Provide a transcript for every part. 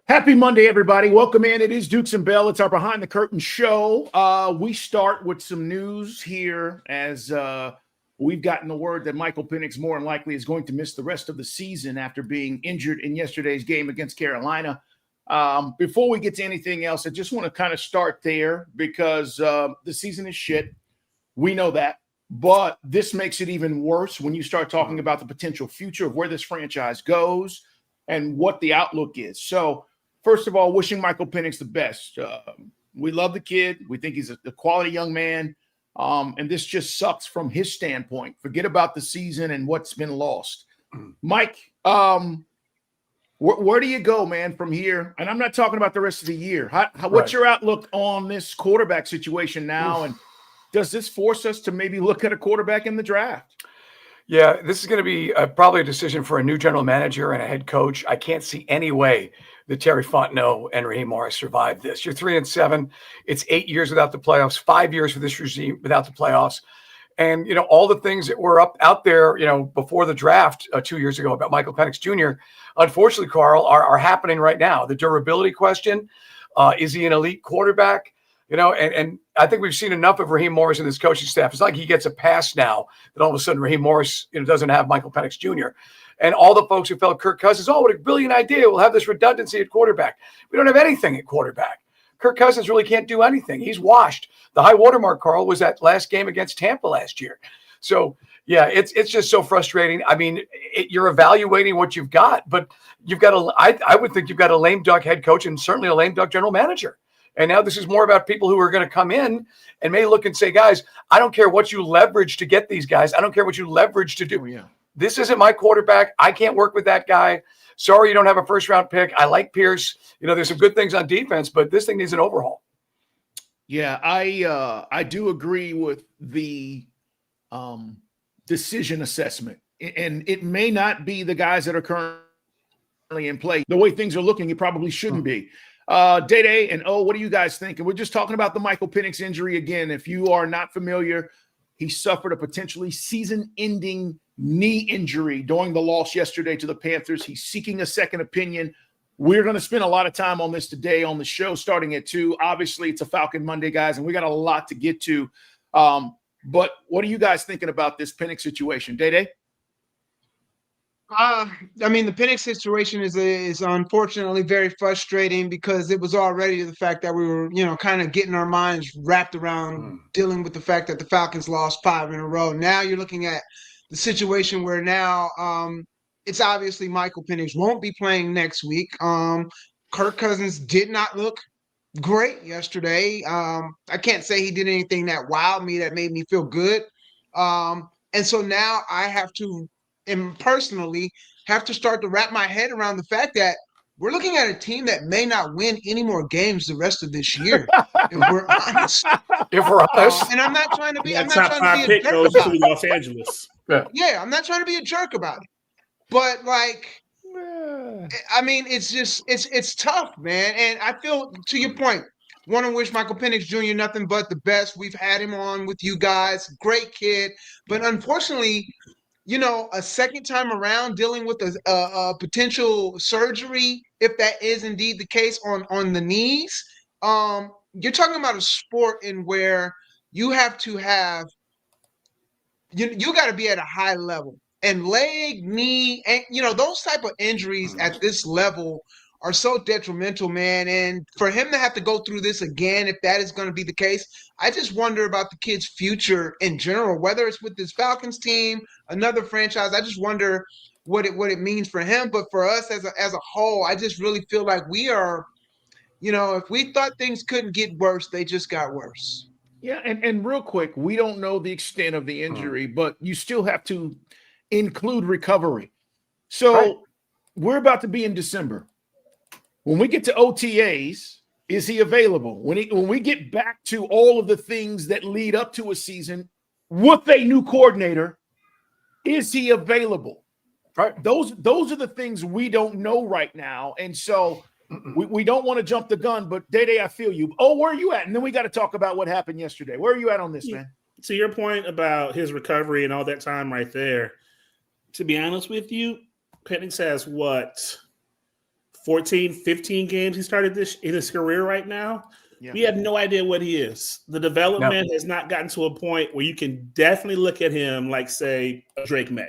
Happy Monday, everybody. Welcome in. It is Dukes and Bell. It's our Behind the Curtain show. We start with some news here as we've gotten the word that Michael Penix more than likely is going to miss the rest of the season after being injured in yesterday's game against Carolina. Before we get to anything else, I just want to kind of start there because the season is shit. We know that. But this makes it even worse when you start talking about the potential future of where this franchise goes and what the outlook is. So, first of all, wishing Michael Penix the best. We love the kid. We think he's a quality young man. And this just sucks from his standpoint. Forget about the season and what's been lost. Mike, where do you go, man, from here? And I'm not talking about the rest of the year. What's your outlook on this quarterback situation now? And does this force us to maybe look at a quarterback in the draft? Yeah, this is going to be probably a decision for a new general manager and a head coach. I can't see any way that Terry Fontenot and Raheem Morris survived this. You're 3-7. It's 8 years without the playoffs, 5 years for this regime without the playoffs. And, all the things that were out there, before the draft 2 years ago about Michael Penix Jr., unfortunately, Carl, are happening right now. The durability question, is he an elite quarterback? And I think we've seen enough of Raheem Morris and his coaching staff. It's like he gets a pass now that all of a sudden Raheem Morris doesn't have Michael Penix Jr. And all the folks who felt Kirk Cousins, what a brilliant idea. We'll have this redundancy at quarterback. We don't have anything at quarterback. Kirk Cousins really can't do anything. He's washed. The high watermark, Carl, was that last game against Tampa last year. So, yeah, it's just so frustrating. I mean, you're evaluating what you've got, but you've got I would think you've got a lame duck head coach and certainly a lame duck general manager. And now this is more about people who are going to come in and may look and say, guys, I don't care what you leverage to get these guys. I don't care what you leverage to do. Oh, yeah. This isn't my quarterback. I can't work with that guy. Sorry, you don't have a first-round pick. I like Pierce. There's some good things on defense, but this thing needs an overhaul. Yeah, I do agree with the decision assessment. And it may not be the guys that are currently in play. The way things are looking, it probably shouldn't be. Day and what do you guys think? And we're just talking about the Michael Penix injury again. If you are not familiar, he suffered a potentially season-ending knee injury during the loss yesterday to the Panthers. He's seeking a second opinion. We're going to spend a lot of time on this today on the show starting at 2. Obviously, it's a Falcon Monday, guys, and we got a lot to get to. But what are you guys thinking about this Penix situation? Day? The Penix situation is unfortunately very frustrating because it was already the fact that we were, kind of getting our minds wrapped around dealing with the fact that the Falcons lost 5 in a row. Now you're looking at the situation where now it's obviously Michael Penix won't be playing next week. Kirk Cousins did not look great yesterday. I can't say he did anything that wowed me, that made me feel good. And so now I have to personally have to start to wrap my head around the fact that we're looking at a team that may not win any more games the rest of this year. If we're honest. And I'm not trying to be. I'm not trying to be a jerk about it. Los Angeles. Yeah, I'm not trying to be a jerk about it. But it's tough, man. And I feel, to your point, want to wish Michael Penix Jr. nothing but the best. We've had him on with you guys. Great kid. But unfortunately, a second time around dealing with a potential surgery, if that is indeed the case on the knees, you're talking about a sport in where you have to have, you got to be at a high level. And leg, knee, and those type of injuries at this level are so detrimental, man. And for him to have to go through this again, if that is going to be the case, I just wonder about the kid's future in general, whether it's with this Falcons team, another franchise. I just wonder what it means for him. But for us as a whole, I just really feel like we are, if we thought things couldn't get worse, they just got worse. Yeah, and real quick, we don't know the extent of the injury, but you still have to include recovery. So we're about to be in December. When we get to OTAs, is he available? When we get back to all of the things that lead up to a season with a new coordinator, is he available? Right. Those are the things we don't know right now. And so we don't want to jump the gun, but Day, I feel you. Oh, where are you at? And then we got to talk about what happened yesterday. Where are you at on this, man? To your point about his recovery and all that time right there, to be honest with you, Penix has 14, 15 games he started this in his career right now. Yeah. We have no idea what he is. The development has not gotten to a point where you can definitely look at him like, say, Drake May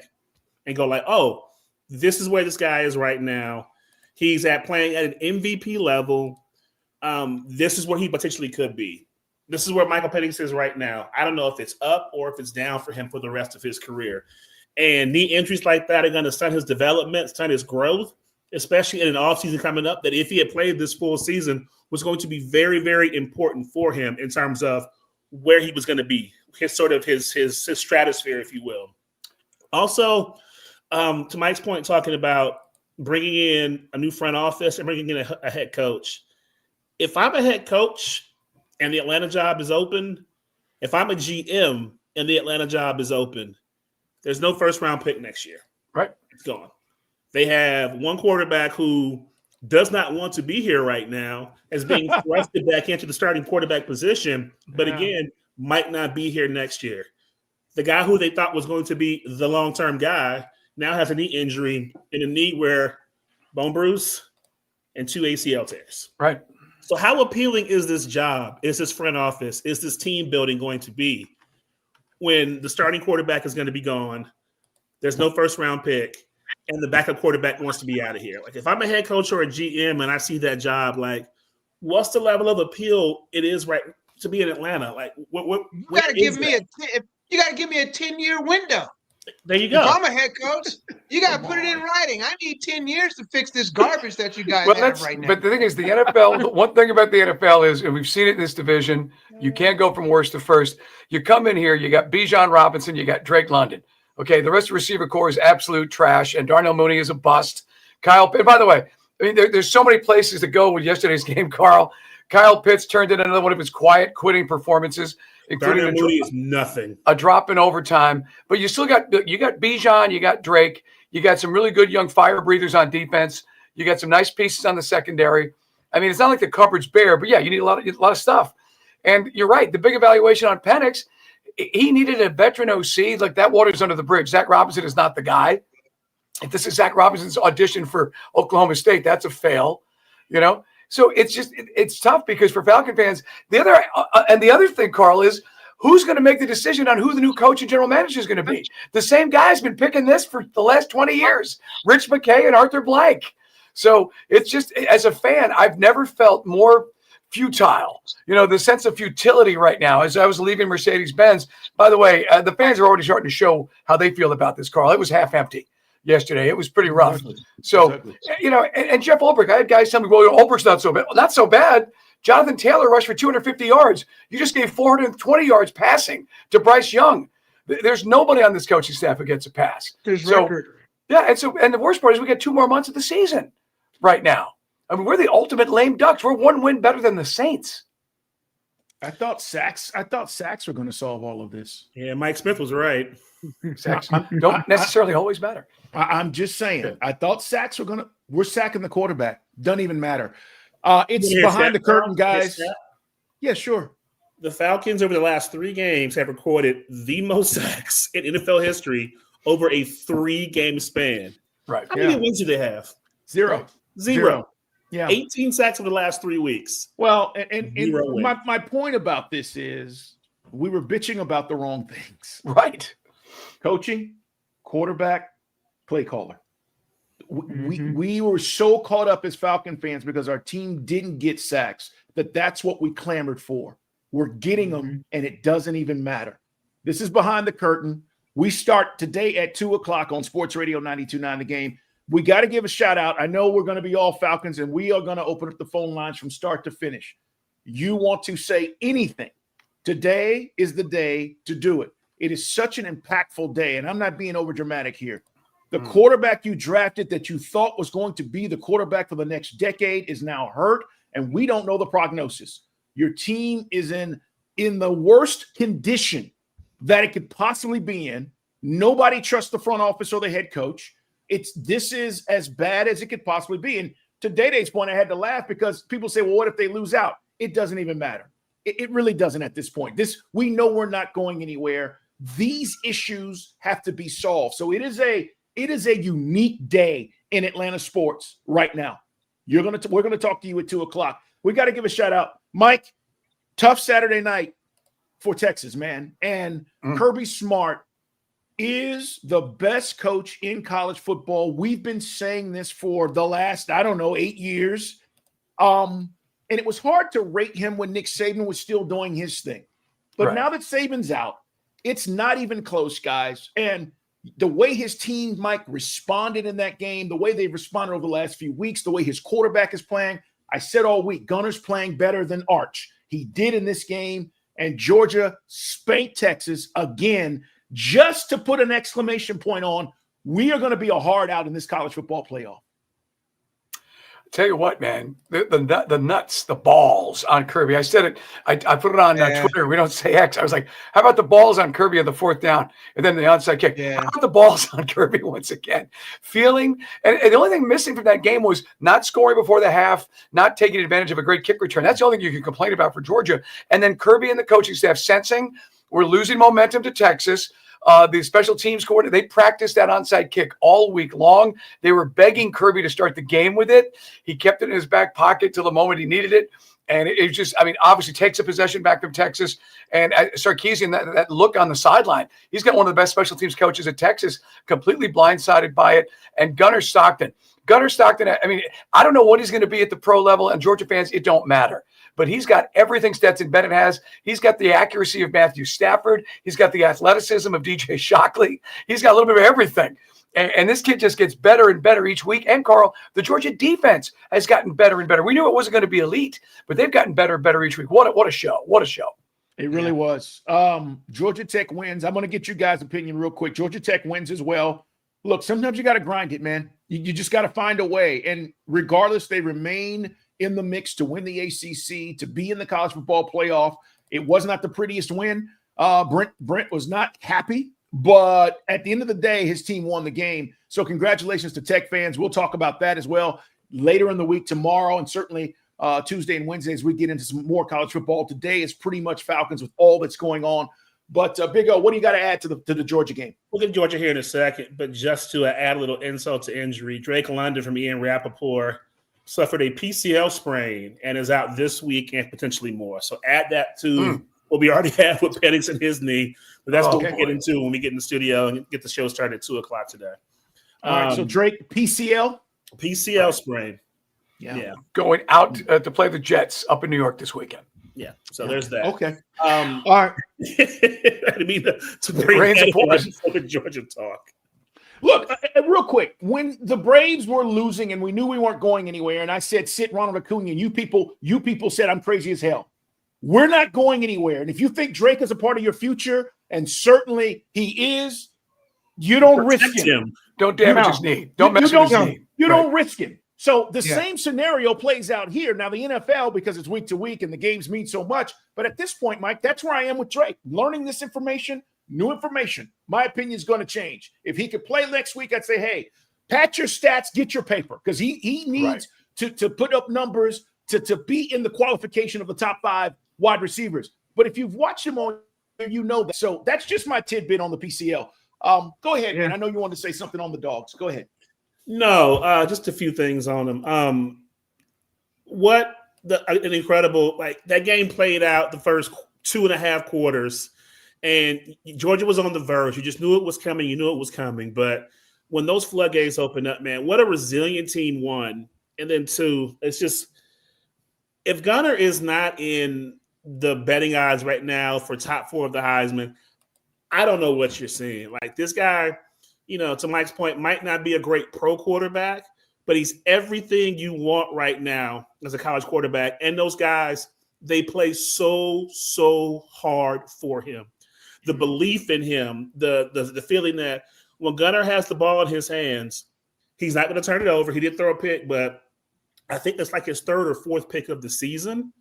and go like, oh, this is where this guy is right now. He's playing at an MVP level. This is where he potentially could be. This is where Michael Penix is right now. I don't know if it's up or if it's down for him for the rest of his career. And knee injuries like that are going to stunt his development, stunt his growth, especially in an offseason coming up that if he had played this full season was going to be very, very important for him in terms of where he was going to be, his stratosphere, if you will. Also, to Mike's point, talking about bringing in a new front office and bringing in a head coach. If I'm a head coach and the Atlanta job is open, if I'm a GM and the Atlanta job is open, there's no first-round pick next year. Right. It's gone. They have one quarterback who does not want to be here right now as being thrusted back into the starting quarterback position, but again, might not be here next year. The guy who they thought was going to be the long-term guy now has a knee injury and a knee where bone bruise and 2 ACL tears. Right. So how appealing is this job? Is this front office? Is this team building going to be when the starting quarterback is going to be gone? There's no first-round pick. And the backup quarterback wants to be out of here. Like, if I'm a head coach or a GM and I see that job, like, what's the level of appeal it is right to be in Atlanta? Like, what you got to give me you got to give me a 10-year window. There you go. If I'm a head coach, you got to put it in writing. I need 10 years to fix this garbage that you guys have right now. But the thing is, the NFL, one thing about the NFL is, and we've seen it in this division, you can't go from worst to first. You come in here, you got Bijan Robinson, you got Drake London. Okay, the rest of the receiver core is absolute trash, and Darnell Mooney is a bust. And by the way, I mean, there's so many places to go with yesterday's game, Carl. Kyle Pitts turned in another one of his quiet quitting performances, including Darnell Mooney is nothing. A drop in overtime. But you still got Bijan, you got Drake, you got some really good young fire breathers on defense. You got some nice pieces on the secondary. I mean, it's not like the cupboard's bare, but yeah, you need a lot of stuff. And you're right, the big evaluation on Penix, he needed a veteran OC. Like, that water's under the bridge. Zach Robinson is not the guy. If this is Zach Robinson's audition for Oklahoma State, that's a fail, you know? So it's tough because for Falcon fans, the other thing, Carl, is who's going to make the decision on who the new coach and general manager is going to be? The same guy's been picking this for the last 20 years, Rich McKay and Arthur Blank. So it's just, as a fan, I've never felt more futile, you know, the sense of futility right now. As I was leaving Mercedes-Benz, by the way, the fans are already starting to show how they feel about this, Carl. It was half empty yesterday. It was pretty rough. So, you know, and Jeff Ulbrich, I had guys tell me, well, Ulbrich's not so bad. Well, not so bad. Jonathan Taylor rushed for 250 yards. You just gave 420 yards passing to Bryce Young. There's nobody on this coaching staff who gets a pass. Yeah, and the worst part is we got 2 more months of the season right now. I mean, we're the ultimate lame ducks. We're 1 win better than the Saints. I thought sacks were going to solve all of this. Yeah, Mike Smith was right. Sacks don't necessarily always matter. I'm just saying. I thought sacks we're sacking the quarterback. Doesn't even matter. It's behind the curtain, guys. Yeah, sure. The Falcons over the last 3 games have recorded the most sacks in NFL history over a 3-game span. Right. How many wins do they have? Zero. Yeah. 18 sacks over the last 3 weeks. Well, and my point about this is we were bitching about the wrong things. Right. Coaching, quarterback, play caller. We were so caught up as Falcon fans because our team didn't get sacks that's what we clamored for. We're getting them, and it doesn't even matter. This is behind the curtain. We start today at 2:00 on Sports Radio 92.9 The Game. We got to give a shout out. I know we're going to be all Falcons, and we are going to open up the phone lines from start to finish. You want to say anything, today is the day to do it. It is such an impactful day, and I'm not being over dramatic here. The quarterback you drafted that you thought was going to be the quarterback for the next decade is now hurt, and we don't know the prognosis. Your team is in the worst condition that it could possibly be in. Nobody trusts the front office or the head coach. This is as bad as it could possibly be. And to Day-Day's point, I had to laugh because people say, well, what if they lose out? It doesn't even matter. It really doesn't at this point. We know we're not going anywhere. These issues have to be solved. So it is a unique day in Atlanta sports right now. We're going to talk to you at 2:00. We got to give a shout out, Mike. Tough Saturday night for Texas, man. And Kirby Smart is the best coach in college football. We've been saying this for the last, 8 years. And it was hard to rate him when Nick Saban was still doing his thing. But now that Saban's out, it's not even close, guys. And the way his team, Mike, responded in that game, the way they've responded over the last few weeks, the way his quarterback is playing, I said all week, Gunner's playing better than Arch. He did in this game, and Georgia spanked Texas again. Just to put an exclamation point on, we are going to be a hard out in this college football playoff. Tell you what, man, the nuts, the balls on Kirby. I said it. I put it on Twitter. We don't say X. I was like, how about the balls on Kirby on the 4th down? And then the onside kick. Yeah. How about the balls on Kirby once again? Feeling, and the only thing missing from that game was not scoring before the half, not taking advantage of a great kick return. That's the only thing you can complain about for Georgia. And then Kirby and the coaching staff sensing we're losing momentum to Texas. The special teams coordinator, they practiced that onside kick all week long. They were begging Kirby to start the game with it. He kept it in his back pocket till the moment he needed it. And it just, obviously takes a possession back from Texas. And Sarkisian, that look on the sideline, he's got one of the best special teams coaches at Texas, completely blindsided by it. And Gunner Stockton, I don't know what he's going to be at the pro level. And Georgia fans, it don't matter. But he's got everything Stetson Bennett has. He's got the accuracy of Matthew Stafford. He's got the athleticism of DJ Shockley. He's got a little bit of everything. And this kid just gets better and better each week. And, Carl, the Georgia defense has gotten better and better. We knew it wasn't going to be elite, but they've gotten better and better each week. What a show. What a show. It really was. Georgia Tech wins. I'm going to get you guys' opinion real quick. Georgia Tech wins as well. Look, sometimes you got to grind it, man. You just got to find a way. And regardless, they remain in the mix to win the ACC, to be in the college football playoff. It was not the prettiest win. Brent was not happy, but at the end of the day, his team won the game. So congratulations to Tech fans. We'll talk about that as well later in the week, tomorrow, and certainly Tuesday and Wednesday as we get into some more college football. Today is pretty much Falcons with all that's going on. But Big O, what do you got to add to the Georgia game? We'll get Georgia here in a second, but just to add a little insult to injury, Drake London from Ian Rappaport suffered a PCL sprain and is out this week and potentially more. So add that to what we already have with Penix and his knee. But that's what we'll get into when we get in the studio and get the show started at 2:00 today. All right, so Drake, PCL sprain. Yeah. Going out to play the Jets up in New York this weekend. Yeah, so there's that. Okay. All right. I mean, to bring in Georgia talk. Look, real quick, when the Braves were losing and we knew we weren't going anywhere, and I said, sit Ronald Acuna, and you people said I'm crazy as hell. We're not going anywhere. And if you think Drake is a part of your future, and certainly he is, you don't risk him. Don't damage his knee. Don't mess with his knee. You don't risk him. So the same scenario plays out here. Now, the NFL, because it's week to week and the games mean so much, but at this point, Mike, that's where I am with Drake. Learning this information, new information. My opinion is going to change. If he could play next week, I'd say, hey, pat your stats, get your paper, because he needs to put up numbers to be in the qualification of the top 5 wide receivers. But if you've watched him on, you know that. So that's just my tidbit on the PCL. Go ahead, man. I know you wanted to say something on the Dogs. Go ahead. No, just a few things on them. An incredible, that game played out the first 2.5 quarters, and Georgia was on the verge. You just knew it was coming. You knew it was coming. But when those floodgates opened up, man, what a resilient team, one. And then two, it's just, if Gunner is not in the betting odds right now for top 4 of the Heisman, I don't know what you're seeing. Like, this guy, to Mike's point, might not be a great pro quarterback, but he's everything you want right now as a college quarterback. And those guys, they play so hard for him. The belief in him, the feeling that when Gunner has the ball in his hands, he's not going to turn it over. He did throw a pick, but I think it's like his 3rd or 4th pick of the season.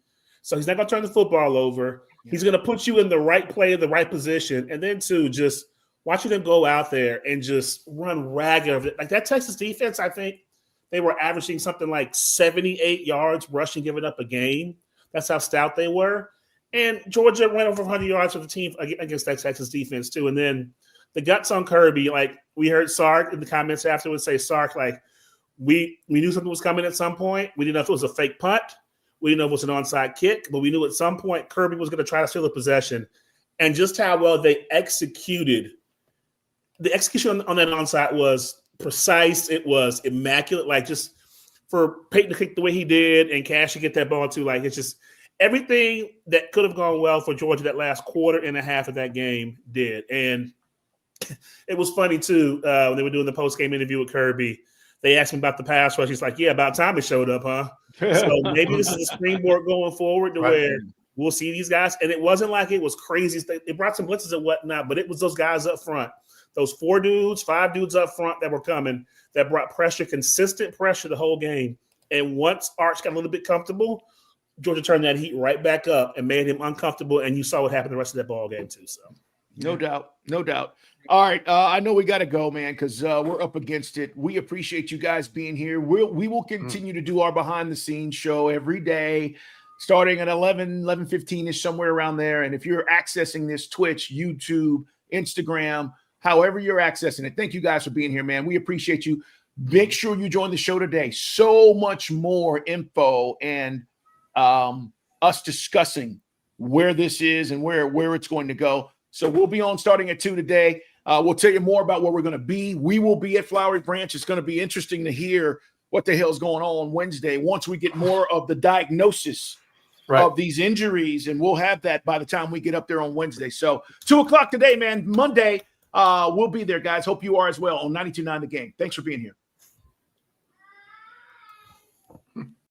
So he's not going to turn the football over. He's going to put you in the right play, the right position. And then, too, just watching them go out there and just run ragged. Like, that Texas defense, I think they were averaging something like 78 yards rushing, giving up a game. That's how stout they were. And Georgia ran over 100 yards for the team against that Texas defense, too. And then the guts on Kirby, like we heard Sark in the comments afterwards say, Sark, like, we knew something was coming at some point. We didn't know if it was a fake punt. We didn't know if it was an onside kick, but we knew at some point Kirby was going to try to steal the possession. And just how well they executed. The execution on that onside was precise. It was immaculate. Like, just for Peyton to kick the way he did and Cash to get that ball too. Like, it's just everything that could have gone well for Georgia that last quarter and a half of that game did. And it was funny too, when they were doing the post-game interview with Kirby. They asked him about the pass rush. He's like, yeah, about time it showed up, huh? So maybe this is a springboard going forward to where we'll see these guys. And it wasn't like it was crazy. They brought some blitzes and whatnot, but it was those guys up front. Those 5 dudes up front that were coming that brought pressure, consistent pressure the whole game. And once Arch got a little bit comfortable, Georgia turned that heat right back up and made him uncomfortable. And you saw what happened the rest of that ball game too. So no doubt. All right, I know we got to go, man, because we're up against it. We appreciate you guys being here. We will continue to do our behind-the-scenes show every day, starting at 11:15-ish, somewhere around there. And if you're accessing this, Twitch, YouTube, Instagram, however you're accessing it, thank you guys for being here, man. We appreciate you. Make sure you join the show today. So much more info and us discussing where this is and where it's going to go. So we'll be on starting at 2 today. We'll tell you more about where we're going to be. We will be at Flowery Branch. It's going to be interesting to hear what the hell's going on Wednesday once we get more of the diagnosis of these injuries, and we'll have that by the time we get up there on Wednesday. So 2 o'clock today, man, Monday, we'll be there, guys. Hope you are as well on 92.9 The Game. Thanks for being here.